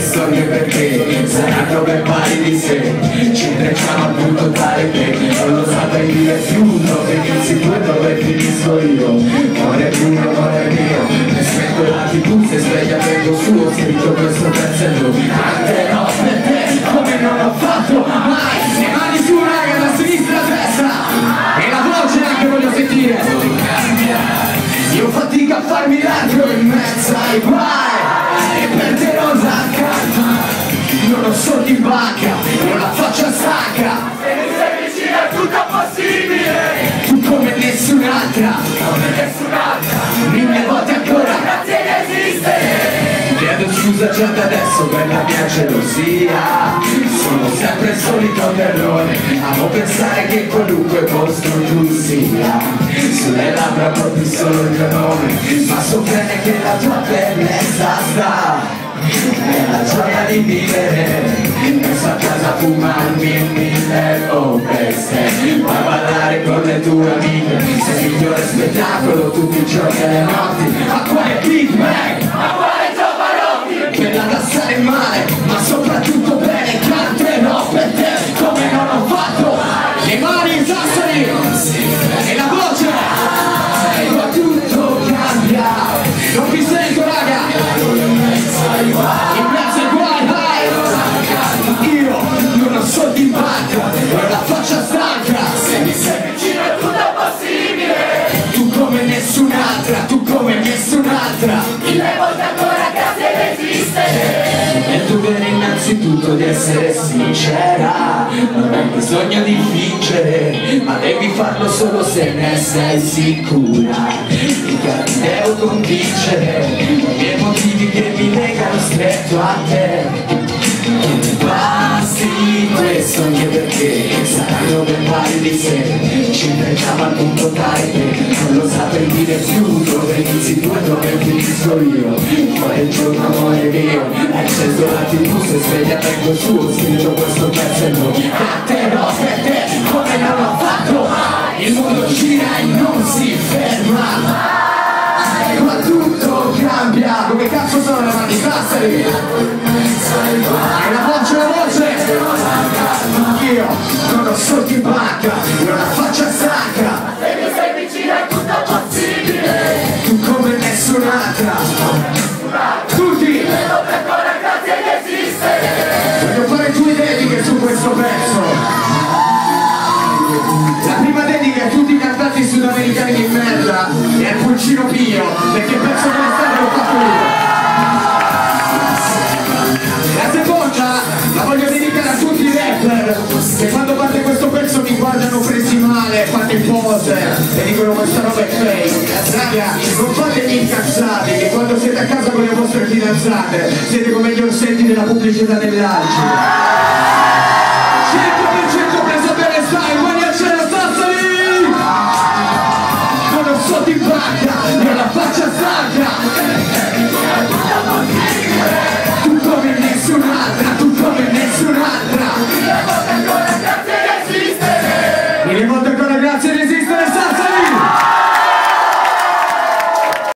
questo anche perché saranno ben pari di sé. Ci intrecciamo al punto tale che non lo saprei dire più dove inizi tu e dove finisco io. Cuore mio, mi spento la tv se sveglia vengo su. Ho scritto questo pezzo e lo canterò per te come non ho fatto mai. Le mani su raga, da sinistra a destra e la voce anche voglio sentire. Io fatico a farmi largo in mezzo ai guai e perderò la calma. Non ho soldi in banca, non la faccia stanca. Se mi sei vicino è tutto possibile. Tu come nessun'altra, Come nessun'altra. 1000 volte ancora. Grazie di esistere. Chiedo scusa già da adesso per la mia gelosia. Sono sempre il solito terrore. Amo pensare che qualunque posto tu sia, sulle labbra porti solo il mio nome. Ma so bene che la tua bellezza sta nella gioia di vivere. Penso a casa a fumarmi 1000 opeste, a ballare con le tue amiche. Sei il migliore spettacolo tutti i giorni e le notti. Ma quale Big Bang? Ma quale Giovanotti? Bella da stare male, ma soprattutto bene. Canterò per te come non ho fatto. Le mani in sassari e la voce. Ma tutto cambia. Non vi sento raga. In mezzo ai guai, vai. Io non ho soldi in banca, non la faccia stanca. Se mi sei vicino è tutto possibile. Tu come nessun'altra, tu come nessun'altra. 1000 volte ancora grazie di esistere. È il dovere innanzitutto di essere sincera. Non hai bisogno di fingere, ma devi farlo solo se ne sei sicura. Mica ti devo convincere, i miei motivi che mi legano stretto a te. Basti questo anche perché saranno ben pari di sé. Ci intrecciamo al punto tale che non lo saprei dire più dove inizi tu e dove finisco io. Poi il giorno amore mio, hai acceso la tv se sveglia vengo su. Ho scritto questo pezzo e lo canterò per te come non l'ho fatto mai. Il mondo gira e non si ferma, ma tutto cambia. Come cazzo sono le mani sassari? E la voce, la voce. Io non ho soldi in banca, non la faccia stanca. Se mi sei vicino è tutto possibile. Tu come nessun'altra. Tutti. 1000 volte ancora grazie di esistere. Voglio fare 2 dediche su questo pezzo. La prima dedica è a tutti i cantanti sudamericani di merda e al Pulcino Pio, perché il pezzo dell'estate l'ho fatto io. La seconda la voglio dedicare a tutti i rapper che quando parte questo pezzo mi guardano presi male, fate pose e dicono questa roba è fake. Raga, non fatevi incazzati che quando siete a casa con le vostre fidanzate siete come gli orsetti della pubblicità dell'Alci.